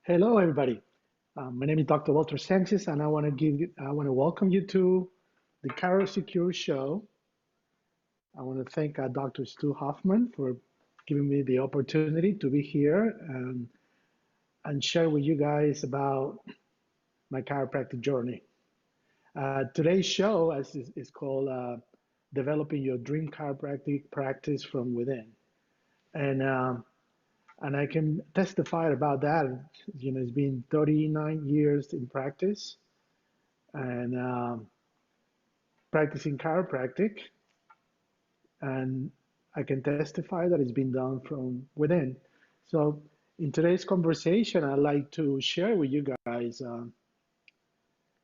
Hello, everybody. My name is Dr. Walter Sanchez, and I want to welcome you to the Caro Secure Show. I want to thank Dr. Stu Hoffman for giving me the opportunity to be here and share with you guys about my chiropractic journey. Today's show is called "Developing Your Dream Chiropractic Practice from Within," and um, and I can testify about that. It's been 39 years in practice and practicing chiropractic, and I can testify that it's been done from within. So, in today's conversation, I'd like to share with you guys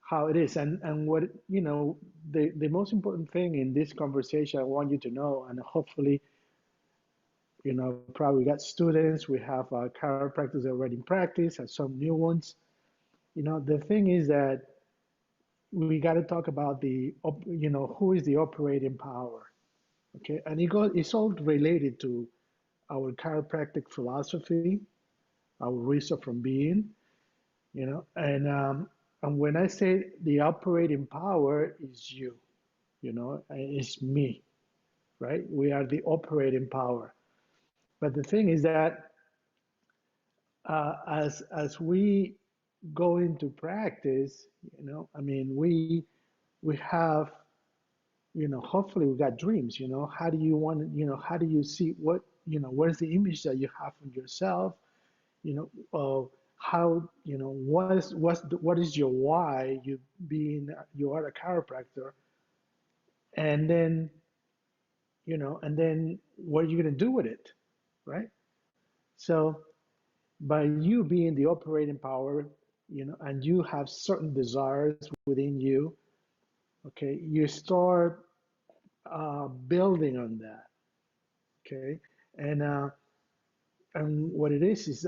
how it is and what, the most important thing in this conversation I want you to know, and hopefully, probably we got students, we have chiropractors already in practice, and some new ones. The thing is that we got to talk about who is the operating power. Okay, and it's all related to our chiropractic philosophy, our reason from being, and when I say the operating power is you, it's me, right? We are the operating power. But the thing is that as we go into practice, I mean, we have, hopefully we got dreams. How do you want, how do you see what, where's the image that you have of yourself? How, what is your why? You are a chiropractor, and then, and then what are you going to do with it, right? So by you being the operating power, and you have certain desires within you, okay, you start building on that, okay, and uh, and what it is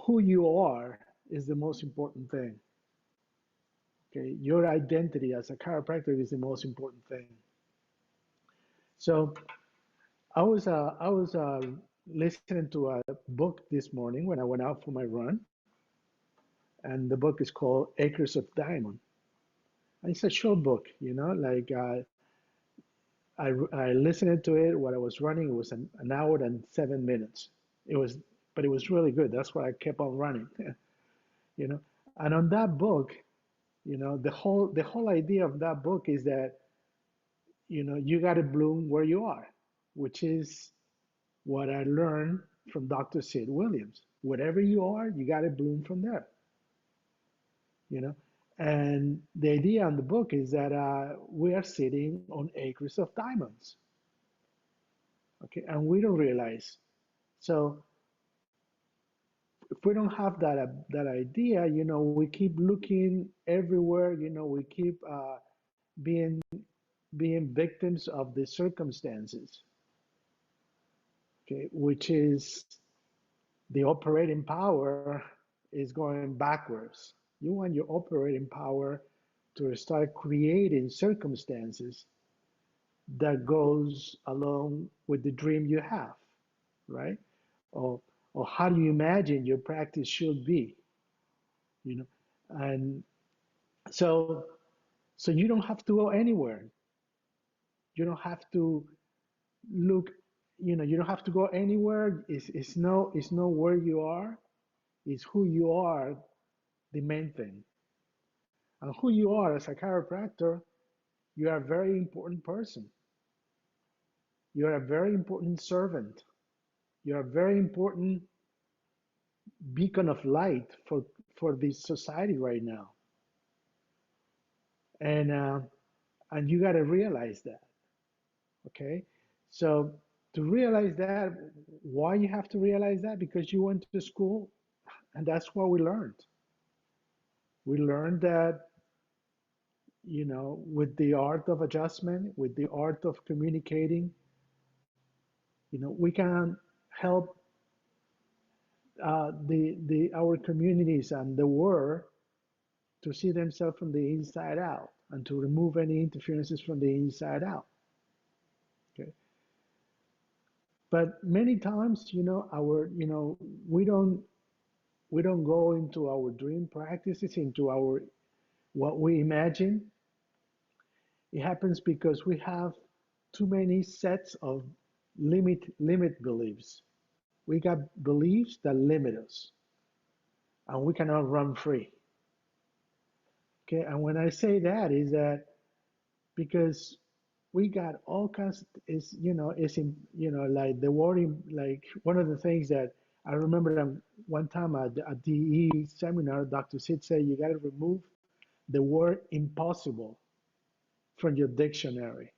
who you are is the most important thing. Okay, your identity as a chiropractor is the most important thing. So I was listening to a book this morning when I went out for my run, and the book is called Acres of Diamond. And it's a short book, like I listened to it while I was running. It was an hour and 7 minutes. It was, but it was really good. That's why I kept on running, you know. And on that book, the whole idea of that book is that you got to bloom where you are, which is what I learned from Dr. Sid Williams. Whatever you are, you got to bloom from there, you know. And the idea on the book is that we are sitting on acres of diamonds, okay, and we don't realize. So if we don't have that idea, we keep looking everywhere. We keep being being victims of the circumstances, okay, which is the operating power is going backwards. You want your operating power to start creating circumstances that goes along with the dream you have, right? Or or how do you imagine your practice should be, you know? And so so you don't have to go anywhere. You don't have to look, you don't have to go anywhere. It's no where you are, it's who you are, the main thing. And who you are as a chiropractor, you are a very important person. You are a very important servant. You are a very important beacon of light for this society right now. And and you got to realize that. Okay, so to realize that, why you have to realize that? Because you went to school, and that's what we learned. We learned that with the art of adjustment, with the art of communicating, we can help the our communities and the world to see themselves from the inside out and to remove any interferences from the inside out. Okay. But many times, we don't go into our dream practices, into our what we imagine. It happens because we have too many sets of limit beliefs. We got beliefs that limit us, and we cannot run free. Okay, and when I say that is that because we got all kinds is it's in like the wording, like one of the things that I remember that one time at a DE seminar, Dr. Sid said you got to remove the word impossible from your dictionary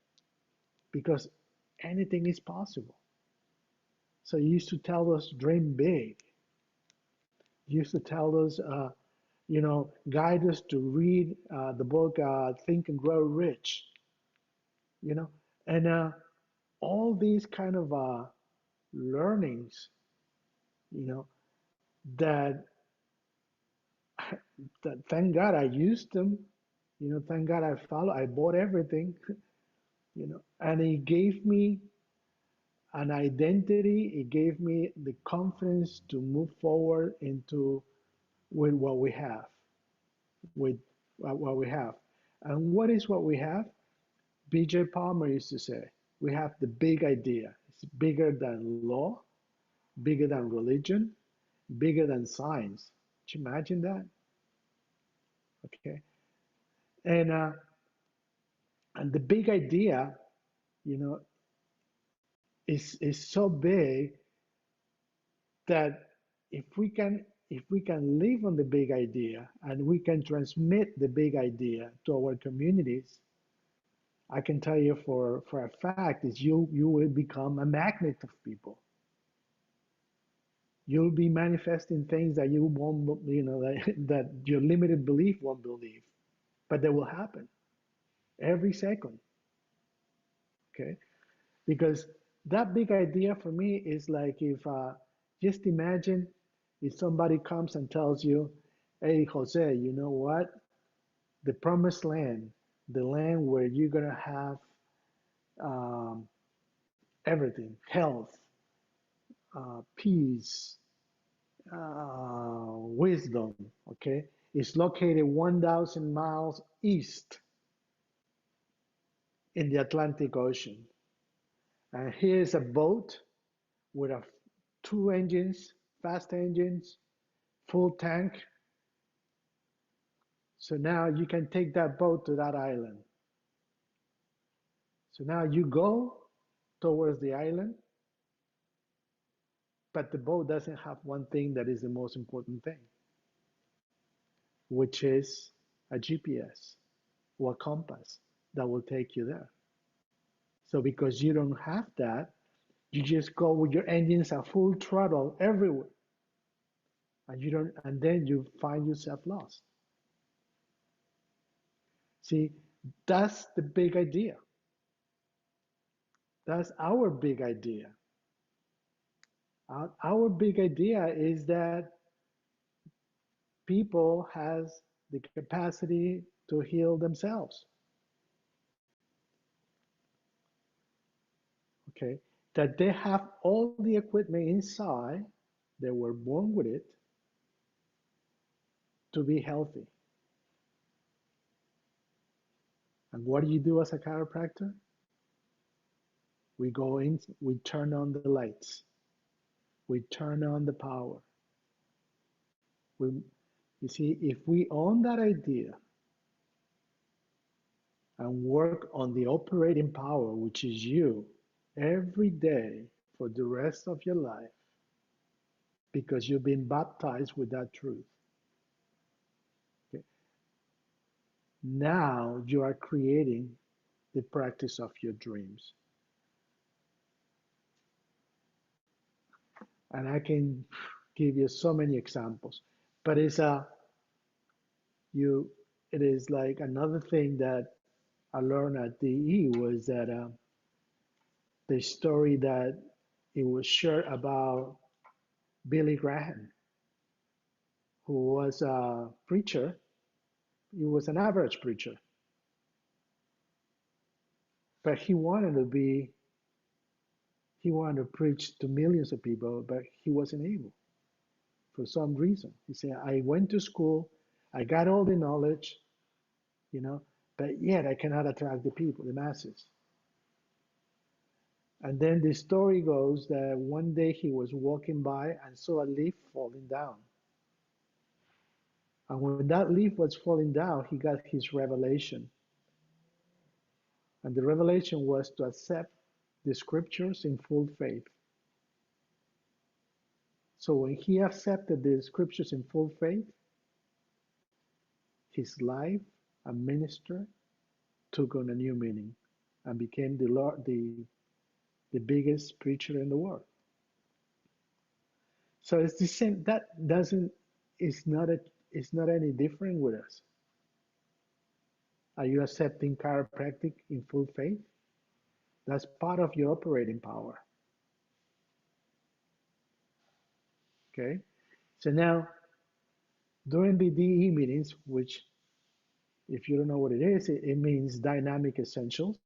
because anything is possible. So he used to tell us dream big. He used to tell us, guide us to read the book Think and Grow Rich. You know, and all these kind of learnings, you know, that that thank God I used them. Thank God I followed. I bought everything. And it gave me an identity. It gave me the confidence to move forward into with what we have, with what we have. And what is what we have? B.J. Palmer used to say, we have the big idea. It's bigger than law, bigger than religion, bigger than science. Can you imagine that? Okay. And and the big idea, you know, is so big that if we can live on the big idea and we can transmit the big idea to our communities, I can tell you for a fact is you will become a magnet of people. You'll be manifesting things that you won't, that your limited belief won't believe, but they will happen every second. Okay, because that big idea for me is like if just imagine if somebody comes and tells you, hey Jose, you know what, the promised land, the land where you're gonna have um, everything, health, peace, wisdom, okay, is located 1,000 miles east in the Atlantic Ocean. And here's a boat with two engines, fast engines, full tank. So now you can take that boat to that island. So now you go towards the island, but the boat doesn't have one thing that is the most important thing, which is a GPS or a compass that will take you there. So because you don't have that, you just go with your engines at full throttle everywhere, and you don't, and then you find yourself lost. See, that's the big idea. That's our big idea. Our big idea is that people has the capacity to heal themselves. Okay, that they have all the equipment inside, they were born with it, to be healthy. And what do you do as a chiropractor? We go in, we turn on the lights, we turn on the power. We, you see, if we own that idea and work on the operating power, which is you, every day for the rest of your life, because you've been baptized with that truth. Okay. Now you are creating the practice of your dreams. And I can give you so many examples, but you it is like another thing that I learned at DE was that the story that it was shared about Billy Graham, who was a preacher. He was an average preacher, but he wanted to be He wanted to preach to millions of people, but he wasn't able for some reason. He said, I went to school, I got all the knowledge, you know, but yet I cannot attract the people, the masses. And then the story goes that one day he was walking by and saw a leaf falling down. And when that leaf was falling down, he got his revelation. And the revelation was to accept the scriptures in full faith. So when he accepted the scriptures in full faith, his life and ministry took on a new meaning and became the biggest preacher in the world. So it's the same. That doesn't. It's not a. It's not any different with us. Are you accepting chiropractic in full faith? That's part of your operating power. Okay. So now during the DE meetings, which if you don't know what it is, it means dynamic essentials.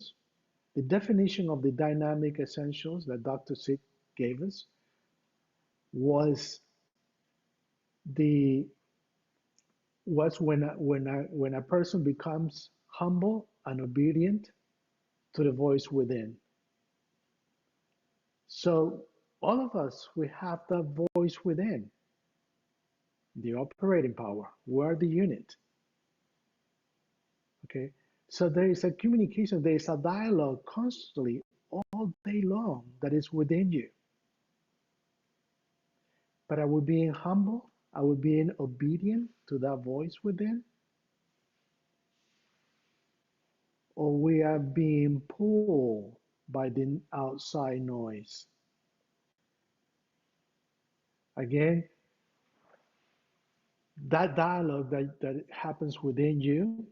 The definition of the dynamic essentials that Dr. Sid gave us was the was when a person becomes humble and obedient to the voice within. So all of us, we have that voice within, the operating power. We are the unit. Okay. So there is a communication, there is a dialogue constantly all day long that is within you. But are we being humble? Are we being obedient to that voice within? Or we are being pulled by the outside noise? Again, that dialogue that happens within you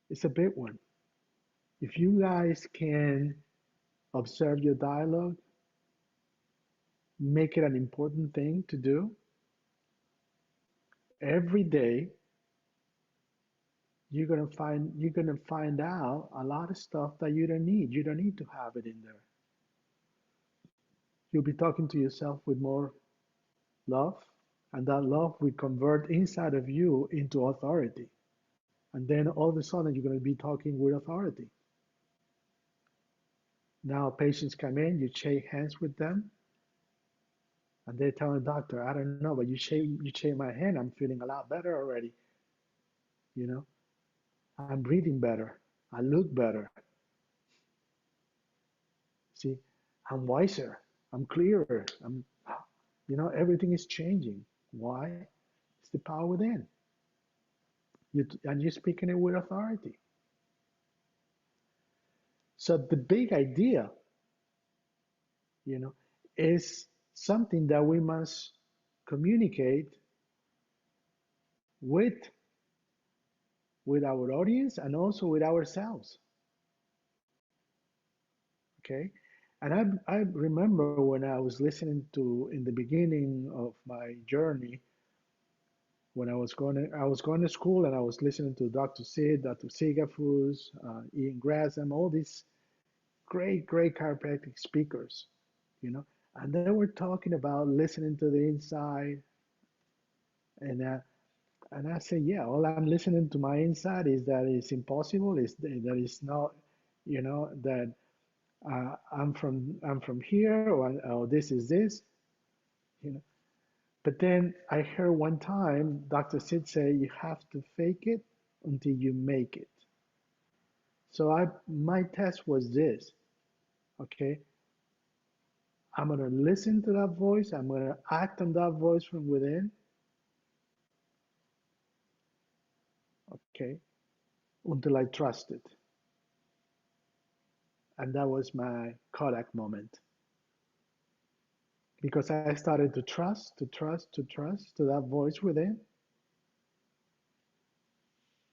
is a big one. If you guys can observe your dialogue, make it an important thing to do every day, you're gonna find out a lot of stuff that you don't need. You don't need to have it in there. You'll be talking to yourself with more love, and that love will convert inside of you into authority. And then all of a sudden you're going to be talking with authority. Now patients come in, you shake hands with them, and they tell the doctor, I don't know, but you shake my hand, I'm feeling a lot better already. You know, I'm breathing better. I look better. See, I'm wiser. I'm clearer. Everything is changing. Why? It's the power within. And you're speaking it with authority. So the big idea, you know, is something that we must communicate with with our audience and also with ourselves. Okay. And I remember when I was listening to in the beginning of my journey, when I was going to school and I was listening to Dr. Sid, Dr. Sigafus, Ian Grasham, all these great chiropractic speakers, you know, and they were talking about listening to the inside, and I say, yeah, all I'm listening to my inside is that it's impossible, is that it's not, that I'm from here, or this is this, you know. But then I heard one time Dr. Sid say, you have to fake it until you make it. So my test was this, okay? I'm gonna listen to that voice. I'm gonna act on that voice from within, okay, until I trust it. And that was my Kodak moment. Because I started to trust to that voice within,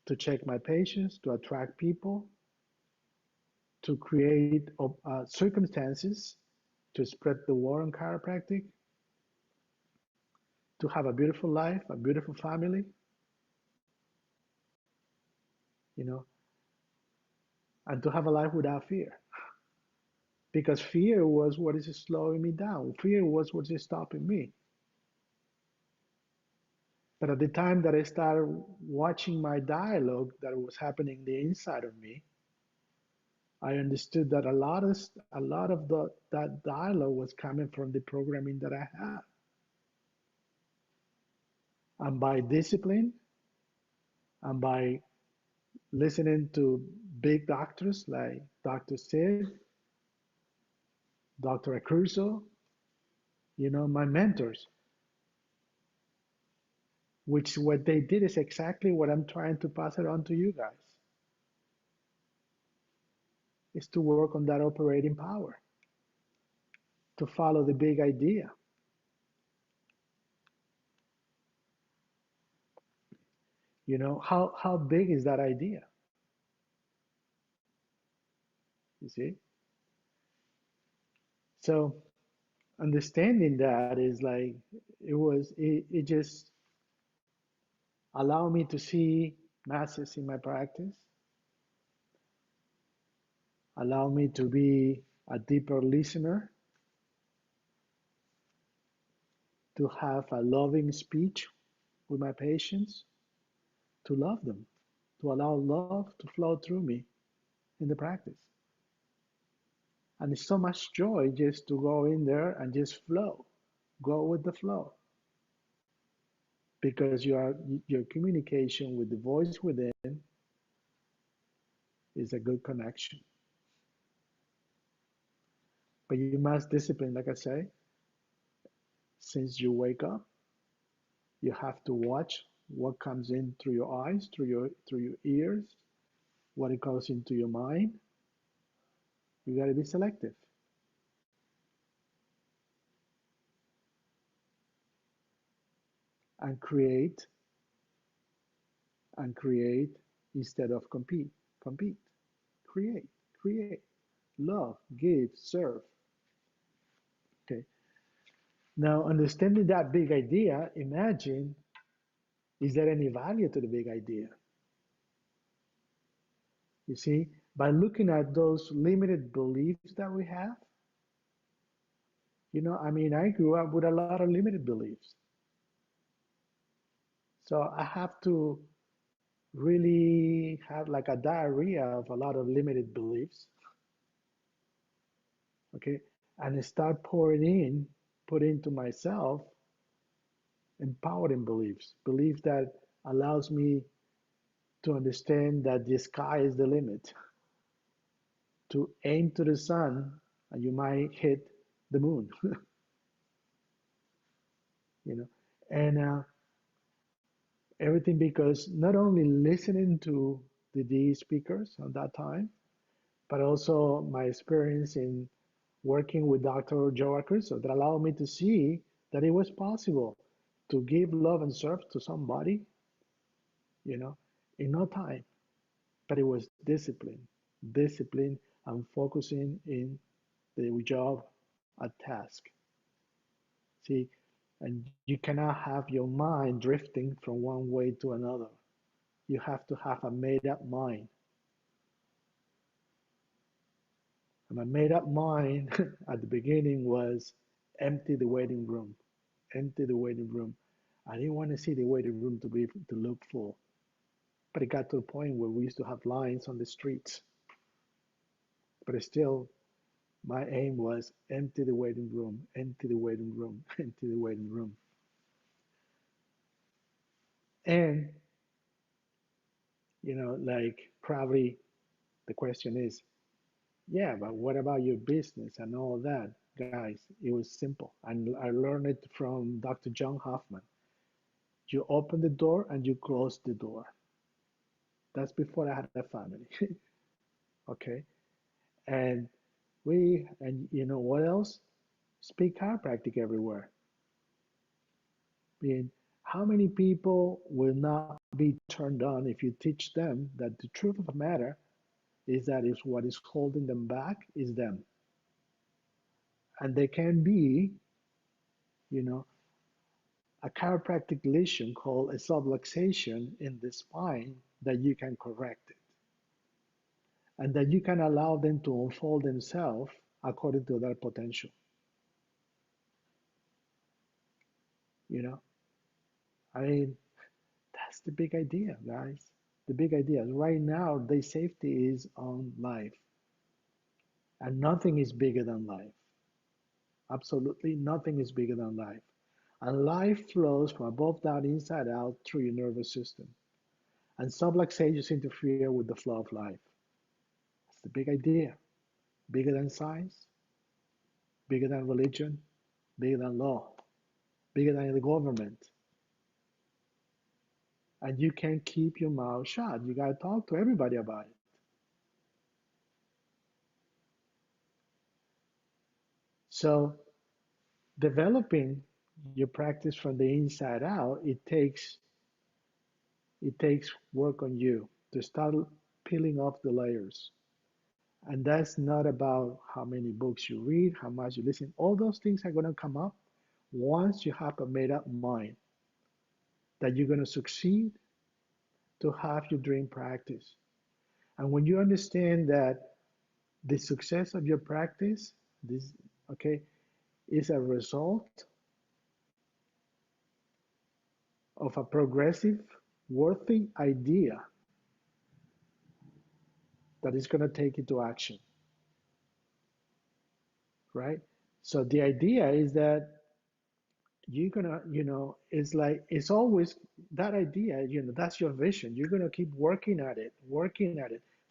to check my patients, to attract people, to create circumstances to spread the word on chiropractic, to have a beautiful life, a beautiful family, you know, and to have a life without fear. because fear was what is slowing me down. Fear was what is stopping me. But at the time that I started watching my dialogue that was happening the inside of me, I understood that a lot of that dialogue was coming from the programming that I had. And by discipline and by listening to big doctors like Dr. Sid, Dr. Acurso, my mentors, which what they did is exactly what I'm trying to pass it on to you guys, is to work on that operating power, to follow the big idea. How big is that idea? You see? So understanding that is like it just allowed me to see masses in my practice, allow me to be a deeper listener, to have a loving speech with my patients, to love them, to allow love to flow through me in the practice. And it's so much joy just to go in there and just flow, go with the flow, because your communication with the voice within is a good connection. But you must discipline, like I say, since you wake up, you have to watch what comes in through your eyes, through your ears, what it goes into your mind. You got to be selective and create instead of compete. Compete, create, create, love, give, serve. Okay. Now, understanding that big idea, imagine, is there any value to the big idea? You see, by looking at those limited beliefs that we have, I grew up with a lot of limited beliefs. So I have to really have like a diarrhea of a lot of limited beliefs, okay, and start put into myself empowering beliefs, beliefs that allows me to understand that the sky is the limit, to aim to the sun, and you might hit the moon, you know, and everything because not only listening to the D speakers at that time, but also my experience in working with Dr. Joe Acurso that allowed me to see that it was possible to give love and serve to somebody, you know, in no time. But it was discipline and focusing in the job at task. See, and you cannot have your mind drifting from one way to another. You have to have a made up mind. And my made up mind at the beginning was empty the waiting room, empty the waiting room. I didn't want to see the waiting room to look full. But it got to a point where we used to have lines on the streets. But still, my aim was empty the waiting room, empty the waiting room, empty the waiting room. And, like probably the question is, yeah, but what about your business and all that? Guys, it was simple. And I learned it from Dr. John Hoffman. You open the door and you close the door. That's before I had a family. Okay. And you know what else? Speak chiropractic everywhere. I mean, how many people will not be turned on if you teach them that the truth of the matter is that is what is holding them back is them. And they can be, you know, a chiropractic lesion called a subluxation in the spine that you can correct it. And that you can allow them to unfold themselves according to their potential. You know, I mean, that's the big idea, guys. The big idea. Right now, the safety is on life, and nothing is bigger than life. Absolutely nothing is bigger than life. And life flows from above down, inside out through your nervous system. And subluxations interfere with the flow of life. That's the big idea. Bigger than science, bigger than religion, bigger than law, bigger than the government. And you can't keep your mouth shut. You got to talk to everybody about it. So, developing your practice from the inside out, it takes work on you to start peeling off the layers. And that's not about how many books you read, how much you listen. All those things are going to come up once you have a made up mind that you're going to succeed to have your dream practice. And when you understand that the success of your practice, this, okay, is a result of a progressive, worthy idea that is going to take into action, right? So the idea is that you're gonna, it's like it's always that idea, that's your vision. You're gonna keep working at it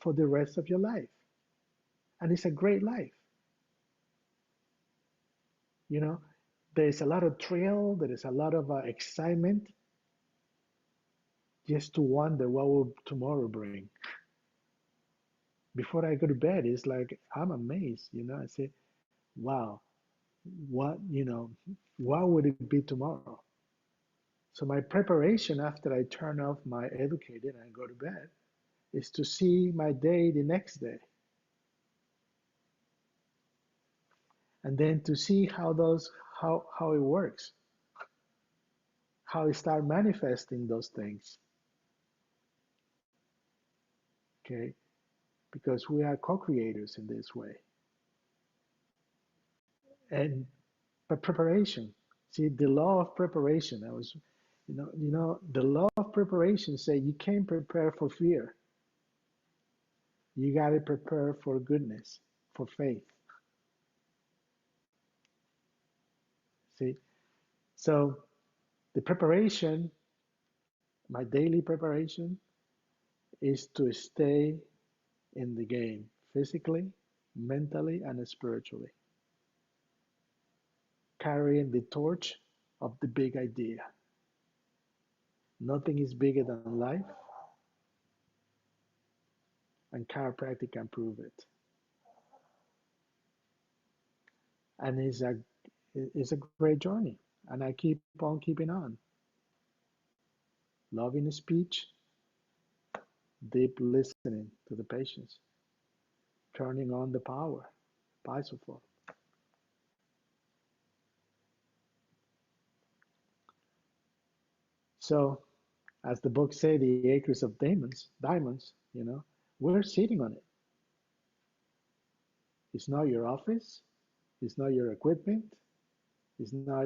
for the rest of your life, and it's a great life. You know, there's a lot of thrill, there is a lot of excitement, just to wonder what will tomorrow bring. Before I go to bed, it's like I'm amazed. I say, "Wow, what what would it be tomorrow?" So my preparation after I turn off my educated and go to bed is to see my day the next day, and then to see how it works, how I start manifesting those things. Okay, because we are co-creators in this way. And but preparation, see the law of preparation. I was, the law of preparation say you can't prepare for fear. You got to prepare for goodness, for faith. See, so the preparation, my daily preparation, is to stay in the game physically, mentally, and spiritually, carrying the torch of the big idea. Nothing is bigger than life, and chiropractic can prove it. And it's a great journey, and I keep on keeping on. Loving speech, deep listening to the patients, turning on the power, Pisophobe. So, as the book say, the acres of diamonds, we're sitting on it. It's not your office, it's not your equipment, it's not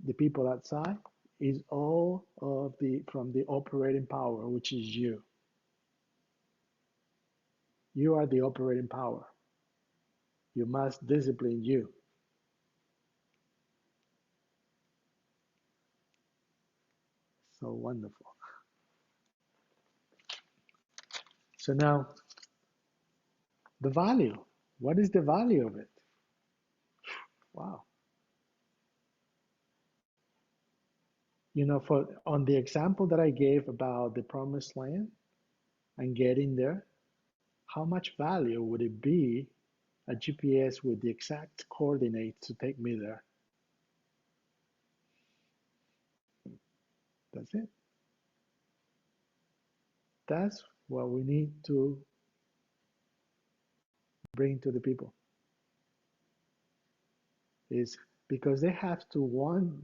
the people outside. It's all of the from the operating power, which is you. You are the operating power. You must discipline you. So wonderful. So now, the value. What is the value of it? Wow. For on the example that I gave about the promised land and getting there, how much value would it be a GPS with the exact coordinates to take me there? That's it. That's what we need to bring to the people, is because they have to want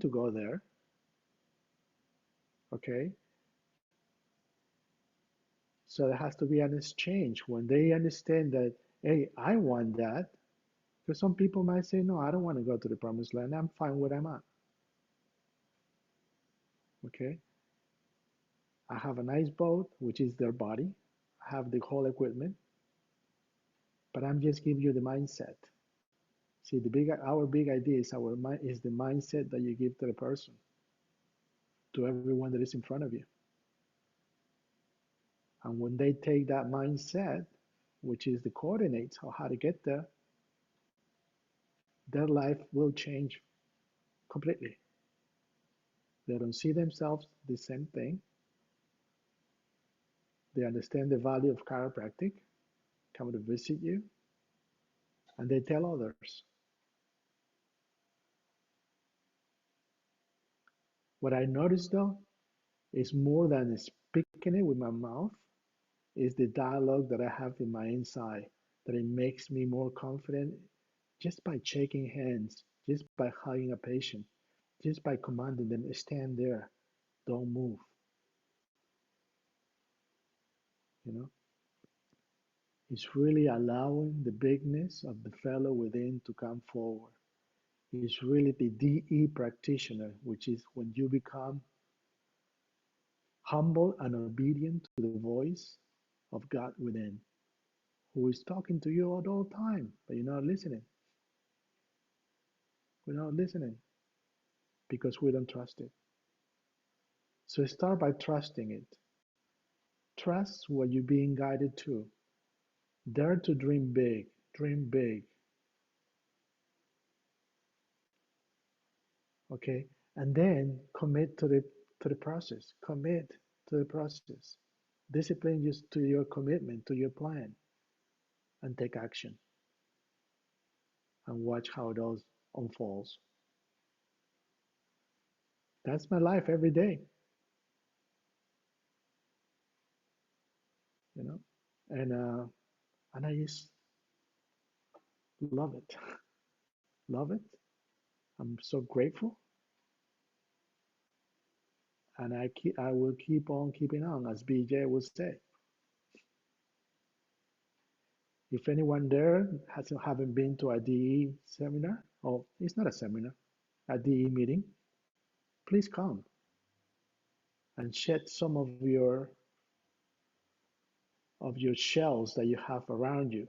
to go there. Okay, so there has to be an exchange when they understand that Hey, I want that. Because some people might say, no, I don't want to go to the promised land. I'm fine where I'm at. Okay. I have a nice boat, which is their body. I have the whole equipment, but I'm just giving you the mindset. See, our big idea is is the mindset that you give to the person, to everyone that is in front of you. And when they take that mindset, which is the coordinates of how to get there, their life will change completely. They don't see themselves the same thing. They understand the value of chiropractic, come to visit you, and they tell others. What I noticed though is more than speaking it with my mouth, is the dialogue that I have in my inside, that it makes me more confident just by shaking hands, just by hugging a patient, just by commanding them, stand there, don't move. You know, it's really allowing the bigness of the fellow within to come forward. It's really the DE practitioner, which is when you become humble and obedient to the voice of God within, who is talking to you at all time, but you're not listening. We're not listening because we don't trust it. So start by trusting it. Trust what you're being guided to. Dare to dream big. Dream big. Okay? And then commit to the process. Commit to the process. Discipline just to your commitment, to your plan, and take action. And watch how it all unfolds. That's my life every day, you know? And and I just love it. Love it. I'm so grateful. And I will keep on keeping on, as BJ would say. If anyone there haven't been to a DE seminar, or it's not a seminar, a DE meeting, please come and shed some of your shells that you have around you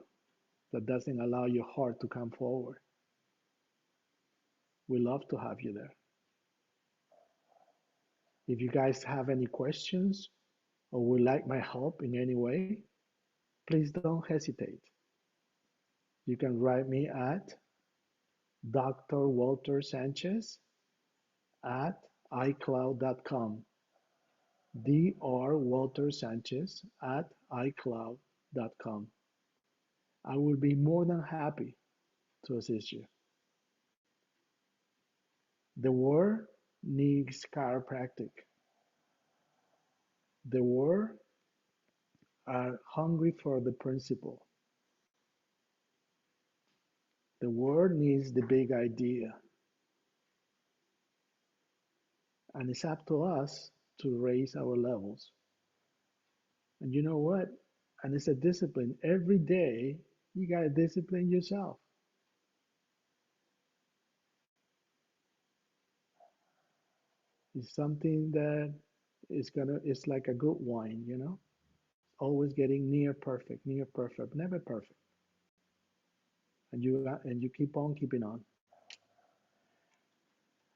that doesn't allow your heart to come forward. We love to have you there. If you guys have any questions or would like my help in any way, please don't hesitate. You can write me at Dr. Walter Sanchez at iCloud.com. Dr. Walter Sanchez at iCloud.com. I will be more than happy to assist you. The world needs chiropractic. The world are hungry for the principle. The world needs the big idea. And it's up to us to raise our levels. And you know what? And it's a discipline. Every day, you got to discipline yourself. It's something that it's like a good wine, you know? Always getting near perfect, never perfect. And you keep on keeping on.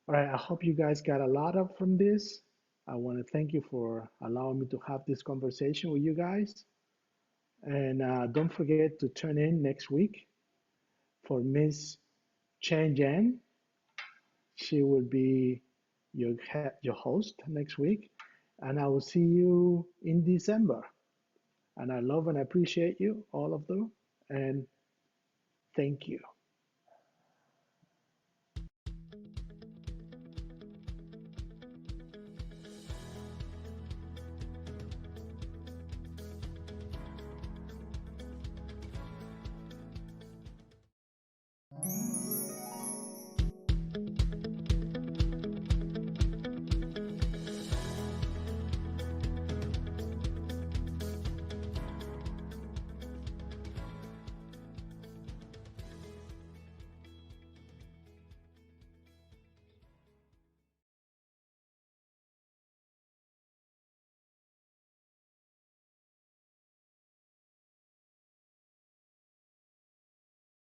All right, I hope you guys got a lot of from this. I want to thank you for allowing me to have this conversation with you guys. And don't forget to tune in next week for Miss Chen Jan. She will be your host next week. And I will see you in December. And I love and appreciate you, all of them. And thank you.